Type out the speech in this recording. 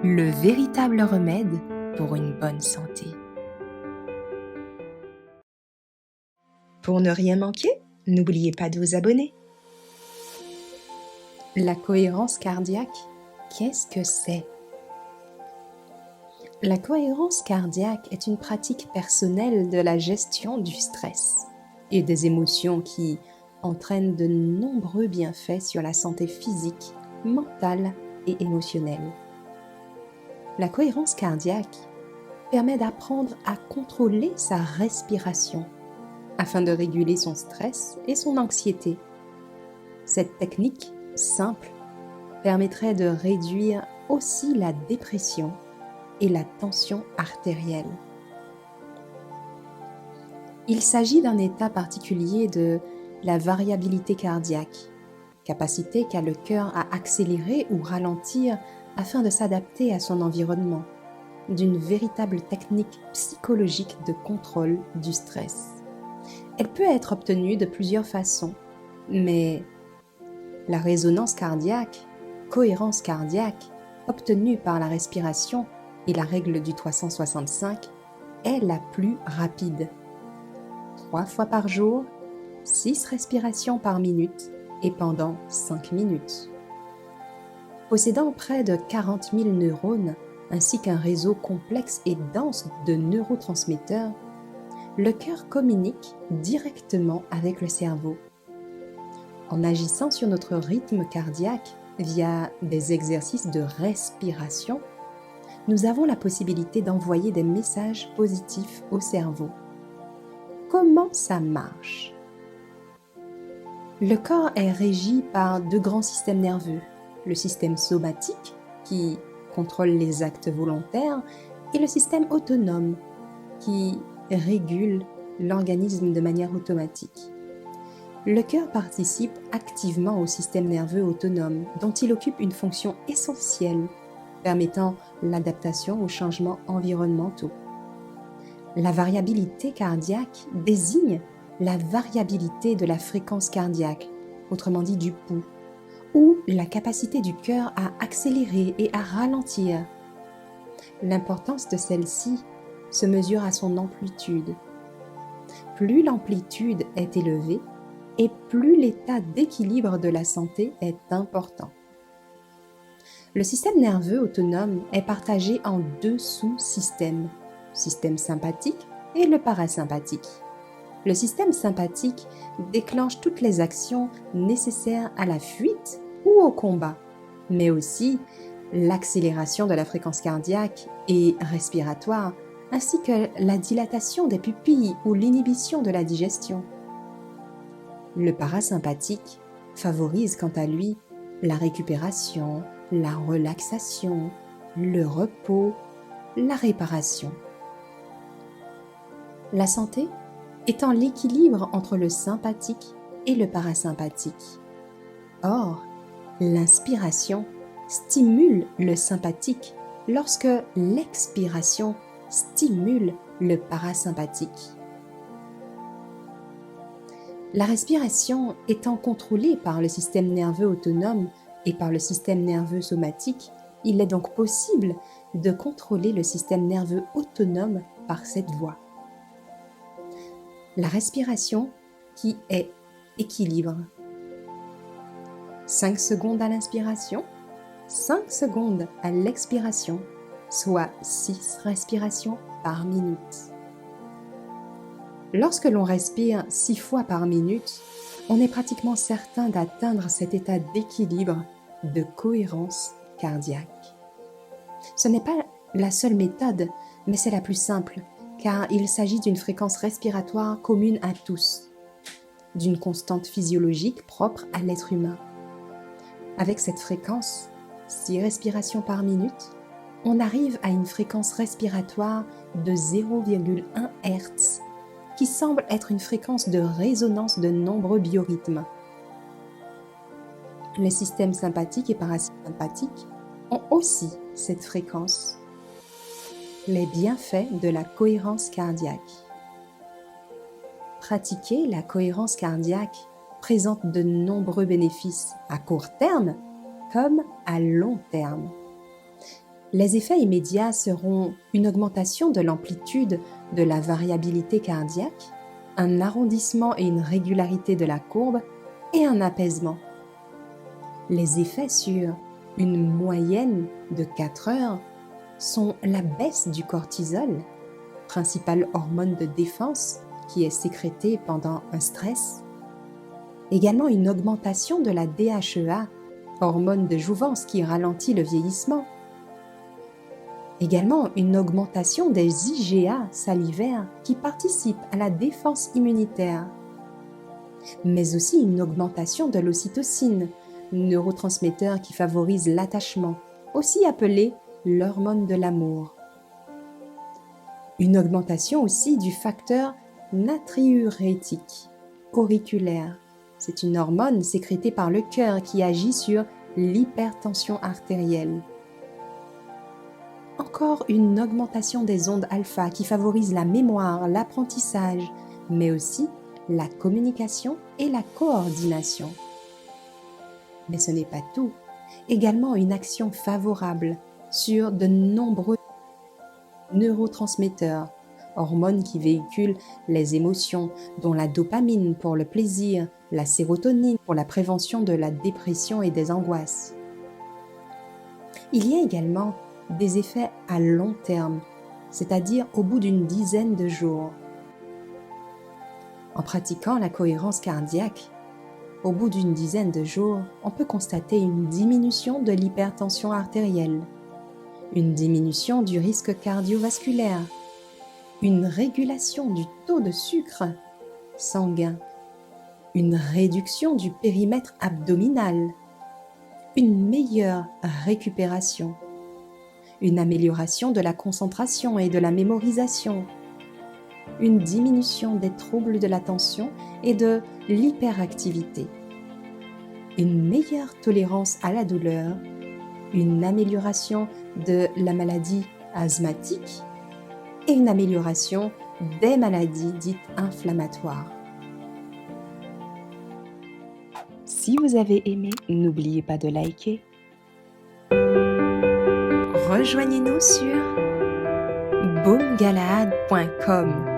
le véritable remède pour une bonne santé. Pour ne rien manquer, n'oubliez pas de vous abonner. La cohérence cardiaque, qu'est-ce que c'est? La cohérence cardiaque est une pratique personnelle de la gestion du stress et des émotions qui entraînent de nombreux bienfaits sur la santé physique, mentale et émotionnelle. La cohérence cardiaque permet d'apprendre à contrôler sa respiration afin de réguler son stress et son anxiété. Cette technique simple permettrait de réduire aussi la dépression et la tension artérielle. Il s'agit d'un état particulier de la variabilité cardiaque, capacité qu'a le cœur à accélérer ou ralentir afin de s'adapter à son environnement, d'une véritable technique psychologique de contrôle du stress. Elle peut être obtenue de plusieurs façons, mais la résonance cardiaque, cohérence cardiaque, obtenue par la respiration et la règle du 365 est la plus rapide. 3 fois par jour, 6 respirations par minute et pendant 5 minutes. Possédant près de 40 000 neurones ainsi qu'un réseau complexe et dense de neurotransmetteurs, le cœur communique directement avec le cerveau. En agissant sur notre rythme cardiaque via des exercices de respiration, nous avons la possibilité d'envoyer des messages positifs au cerveau. Comment ça marche? Le corps est régi par 2 grands systèmes nerveux, le système somatique qui contrôle les actes volontaires et le système autonome qui régule l'organisme de manière automatique. Le cœur participe activement au système nerveux autonome dont il occupe une fonction essentielle permettant l'adaptation aux changements environnementaux. La variabilité cardiaque désigne la variabilité de la fréquence cardiaque, autrement dit du pouls, ou la capacité du cœur à accélérer et à ralentir. L'importance de celle-ci se mesure à son amplitude. Plus l'amplitude est élevée, et plus l'état d'équilibre de la santé est important. Le système nerveux autonome est partagé en 2 sous-systèmes, le système sympathique et le parasympathique. Le système sympathique déclenche toutes les actions nécessaires à la fuite ou au combat, mais aussi l'accélération de la fréquence cardiaque et respiratoire, ainsi que la dilatation des pupilles ou l'inhibition de la digestion. Le parasympathique favorise quant à lui la récupération, la relaxation, le repos, la réparation. La santé est en l'équilibre entre le sympathique et le parasympathique. Or, l'inspiration stimule le sympathique lorsque l'expiration stimule le parasympathique. La respiration étant contrôlée par le système nerveux autonome et par le système nerveux somatique, il est donc possible de contrôler le système nerveux autonome par cette voie. La respiration qui est équilibre. 5 secondes à l'inspiration, 5 secondes à l'expiration, soit 6 respirations par minute. Lorsque l'on respire 6 fois par minute, on est pratiquement certain d'atteindre cet état d'équilibre, de cohérence cardiaque. Ce n'est pas la seule méthode, mais c'est la plus simple, car il s'agit d'une fréquence respiratoire commune à tous, d'une constante physiologique propre à l'être humain. Avec cette fréquence, 6 respirations par minute, on arrive à une fréquence respiratoire de 0,1 Hz, qui semble être une fréquence de résonance de nombreux biorhythmes. Les systèmes sympathiques et parasympathiques ont aussi cette fréquence. Les bienfaits de la cohérence cardiaque. Pratiquer la cohérence cardiaque présente de nombreux bénéfices à court terme comme à long terme. Les effets immédiats seront une augmentation de l'amplitude de la variabilité cardiaque, un arrondissement et une régularité de la courbe et un apaisement. Les effets sur une moyenne de 4 heures sont la baisse du cortisol, principale hormone de défense qui est sécrétée pendant un stress, également une augmentation de la DHEA, hormone de jouvence qui ralentit le vieillissement, également une augmentation des IgA salivaires qui participent à la défense immunitaire, mais aussi une augmentation de l'ocytocine, neurotransmetteur qui favorise l'attachement, aussi appelé l'hormone de l'amour. Une augmentation aussi du facteur natriurétique auriculaire. C'est une hormone sécrétée par le cœur qui agit sur l'hypertension artérielle. Encore une augmentation des ondes alpha qui favorise la mémoire, l'apprentissage, mais aussi la communication et la coordination. Mais ce n'est pas tout. Également une action favorable sur de nombreux neurotransmetteurs, hormones qui véhiculent les émotions, dont la dopamine pour le plaisir, la sérotonine pour la prévention de la dépression et des angoisses. Il y a également des effets à long terme, c'est-à-dire au bout d'une dizaine de jours. En pratiquant la cohérence cardiaque, au bout d'une dizaine de jours, on peut constater une diminution de l'hypertension artérielle, une diminution du risque cardiovasculaire, une régulation du taux de sucre sanguin, une réduction du périmètre abdominal, une meilleure récupération, une amélioration de la concentration et de la mémorisation, une diminution des troubles de l'attention et de l'hyperactivité, une meilleure tolérance à la douleur, une amélioration de la maladie asthmatique et une amélioration des maladies dites inflammatoires. Si vous avez aimé, n'oubliez pas de liker. Rejoignez-nous sur boomgalaad.com.